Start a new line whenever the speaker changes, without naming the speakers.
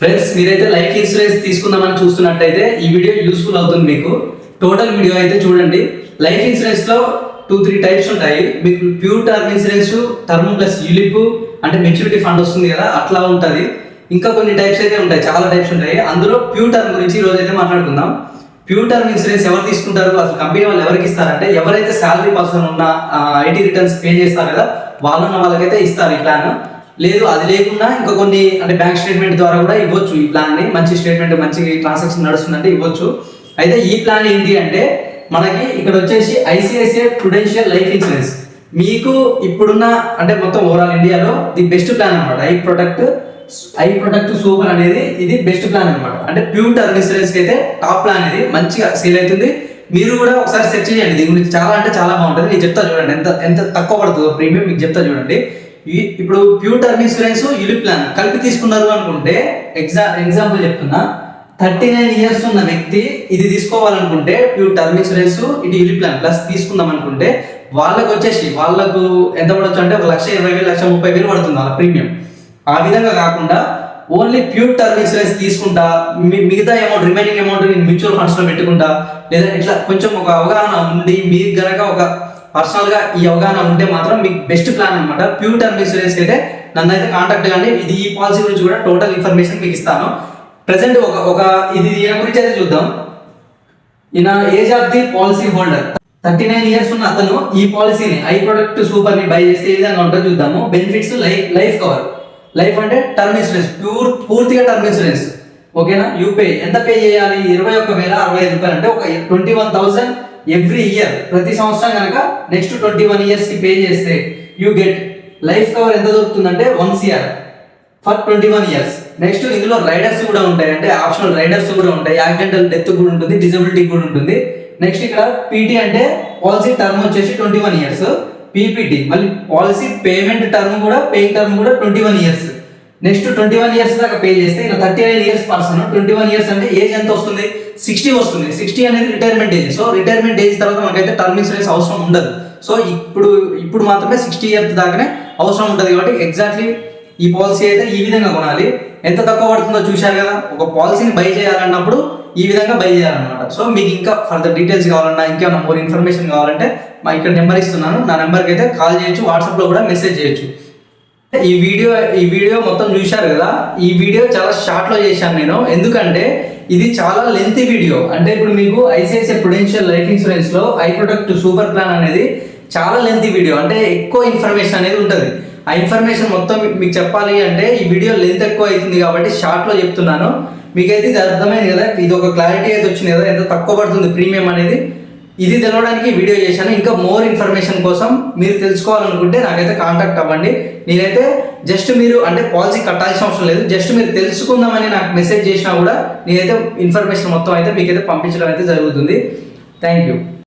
Friends, మీరైతే life insurance తీసుకుందామని చూస్తున్నట్టయితే ఈ వీడియో యూస్ఫుల్ అవుతుంది మీకు. టోటల్ వీడియో అయితే చూడండి. లైఫ్ ఇన్సూరెన్స్ లో 2-3 టైప్స్ ఉంటాయి. మీకు pure term insurance, term plus ULIP అంటే మెచ్యూరిటీ ఫండ్ వస్తుంది కదా, అట్లా ఉంటుంది. ఇంకా కొన్ని టైప్స్ అయితే ఉంటాయి, చాలా టైప్స్ ఉంటాయి. అందులో ప్యూర్ టర్మ్ గురించి ఈరోజు అయితే మాట్లాడుకుందాం. ప్యూర్ టర్మ్ ఇన్సూరెన్స్ ఎవరు తీసుకుంటారు, అసలు కంపెనీ వాళ్ళు ఎవరికి ఇస్తారంటే ఎవరైతే శాలరీ పర్సన్ ఉన్న ఐటీ రిటర్న్స్ పే చేస్తారు కదా, వాళ్ళకైతే ఇస్తారు ఈ ప్లాన్. లేదు అది లేకుండా ఇంకా కొన్ని అంటే బ్యాంక్ స్టేట్మెంట్ ద్వారా కూడా ఇవ్వచ్చు ఈ ప్లాన్ ని. మంచి స్టేట్మెంట్, మంచి ట్రాన్సాక్షన్ నడుస్తుందంటే ఇవ్వచ్చు. అయితే ఈ ప్లాన్ ఏంటి అంటే మనకి ఇక్కడ వచ్చేసి ఐసిఐసిఐ ప్రుడెన్షియల్ లైఫ్ ఇన్సూరెన్స్. మీకు ఇప్పుడున్న అంటే మొత్తం ఓవరాల్ ఇండియాలో ది బెస్ట్ ప్లాన్ అనమాట. ఐ ప్రొటెక్ట్ సూపర్ అనేది ఇది బెస్ట్ ప్లాన్ అనమాట. అంటే ప్యూర్ టర్మ్ ఇన్సూరెన్స్ కి అయితే టాప్ ప్లాన్ ఇది, మంచిగా సేల్ అవుతుంది. మీరు కూడా ఒకసారి సెర్చ్ చేయండి, దీని గురించి చాలా అంటే చాలా బాగుంటుంది. నేను చెప్తా చూడండి ఎంత ఎంత తక్కువ పడుతుందో ప్రీమియం మీకు చెప్తా చూడండి. ఇప్పుడు pure term insurance ULIP plan కలిపి తీసుకున్నారు అనుకుంటే, ఎగ్జాంపుల్ చెప్తున్నా, 39 years ఉన్న వ్యక్తి ఇది తీసుకోవాలనుకుంటే ప్యూర్ టర్మ్ ఇన్సూరెన్స్ ఇది యూలిప్ ప్లాన్ ప్లస్ తీసుకుందాం అనుకుంటే వాళ్ళకు ఎంత పడవచ్చు అంటే 1,20,000 1,30,000 పడుతుంది వాళ్ళ ప్రీమియం. ఆ విధంగా కాకుండా ఓన్లీ ప్యూర్ టర్మ్ ఇన్సూరెన్స్ తీసుకుంటా మిగతా అమౌంట్, రిమైనింగ్ అమౌంట్ నేను మ్యూచువల్ ఫండ్స్ లో పెట్టుకుంటా, లేదా ఇట్లా కొంచెం ఒక అవగాహన ఉండి మీకు గనక ఒక పర్సనల్ గా ఈ అవగాహన ఉంటే మాత్రం మీకు బెస్ట్ ప్లాన్ అనమాట. ప్యూర్ టర్మ్ ఇన్సూరెన్స్ అయితే నన్ను అయితే కాంటాక్ట్ కానీ ఇది ఈ పాలసీ గురించి కూడా టోటల్ ఇన్ఫర్మేషన్ మీకు ఇస్తాను. ప్రెసెంట్ ఇది ఈయన గురించి అయితే చూద్దాం. ఈయన age of the policy holder 39 years ఉన్న అతను ఈ పాలసీని ఐ ప్రొటెక్ట్ సూపర్ ని బై చేస్తే ఏ విధంగా ఉంటుందో చూద్దాము. Benefits life cover. లైఫ్ అంటే టర్మ్ ఇన్సూరెన్స్, పూర్తిగా టర్మ్ ఇన్సూరెన్స్. ఓకేనా? యూపే ఎంత పే చేయాలి? 21,065 రూపాయలు అంటే ఒక 21,000 ఎవ్రీ ఇయర్, ప్రతి సంవత్సరం కనుక నెక్స్ట్ 21 years కి పే చేస్తే యూ గెట్ లైఫ్ కవర్. ఎంత దొరుకుతుందంటే 1 crore ఫర్ 21 years. నెక్స్ట్ ఇందులో రైడర్స్ కూడా ఉంటాయి, అంటే ఆప్షనల్ రైడర్స్ కూడా ఉంటాయి. యాక్సిడెంటల్ డెత్ కూడా ఉంటుంది, డిజబిలిటీ కూడా ఉంటుంది. నెక్స్ట్ ఇక్కడ పీటీ అంటే పాలసీ టర్మ్ వచ్చేసి 21 years. పీపీటీ మళ్ళీ పాలసీ పేమెంట్ టర్మ్ కూడా, పేయింగ్ టర్మ్ కూడా 21 years. నెక్స్ట్ 21 years దాకా పే చేస్తే ఇలా 39 years పర్సన్. 21 years అంటే ఏజ్ ఎంత వస్తుంది? 60 వస్తుంది. 60 అనేది retirement age. So retirement age తర్వాత మనకైతే టర్మ్ ఇన్సూరెన్స్ అవసరం ఉండదు. సో ఇప్పుడు మాత్రమే 60 years దాకానే అవసరం ఉంటుంది. కాబట్టి ఎగ్జాక్ట్లీ ఈ పాలసీ అయితే ఈ విధంగా కొనాలి. ఎంత తక్కువ పడుతుందో చూశారు కదా. ఒక పాలసీని బై చేయాలన్నప్పుడు ఈ విధంగా బై చేయాలన్నమాట. సో మీకు ఇంకా ఫర్దర్ డీటెయిల్స్ కావాలన్నా, ఇంకేమైనా మోర్ ఇన్ఫర్మేషన్ కావాలంటే మా ఇక్కడ నెంబర్ ఇస్తున్నాను, నా నెంబర్కి అయితే కాల్ చేయొచ్చు, వాట్సాప్లో కూడా మెసేజ్ చేయొచ్చు. ఈ వీడియో మొత్తం చూశారు కదా. ఈ వీడియో చాలా షార్ట్లో చేశాను నేను, ఎందుకంటే ఇది చాలా లెంతీ వీడియో. అంటే ఇప్పుడు మీకు ఐసిఐసిఐ ప్రుడెన్షియల్ లైఫ్ ఇన్సూరెన్స్ లో ఐ ప్రొటెక్ట్ సూపర్ ప్లాన్ అనేది చాలా లెంతీ వీడియో, అంటే ఎక్కువ ఇన్ఫర్మేషన్ అనేది ఉంటుంది. ఆ ఇన్ఫర్మేషన్ మొత్తం మీకు చెప్పాలి అంటే ఈ వీడియో లెంత్ ఎక్కువ అవుతుంది, కాబట్టి షార్ట్లో చెప్తున్నాను. మీకైతే ఇది అర్థమైంది కదా, ఇది ఒక క్లారిటీ అయితే వచ్చింది కదా, ఎంత తక్కువ పడుతుంది ప్రీమియం అనేది. ఇది తెలవడానికి వీడియో చేశాను. ఇంకా మోర్ ఇన్ఫర్మేషన్ కోసం మీరు తెలుసుకోవాలనుకుంటే నాకైతే కాంటాక్ట్ అవ్వండి. నేనైతే జస్ట్ మీరు అంటే పాలసీ కట్టాల్సిన అవసరం లేదు, జస్ట్ మీరు తెలుసుకుందామని నాకు మెసేజ్ చేసినా కూడా నేనైతే ఇన్ఫర్మేషన్ మొత్తం అయితే మీకైతే పంపించడం అయితే జరుగుతుంది. Thank you.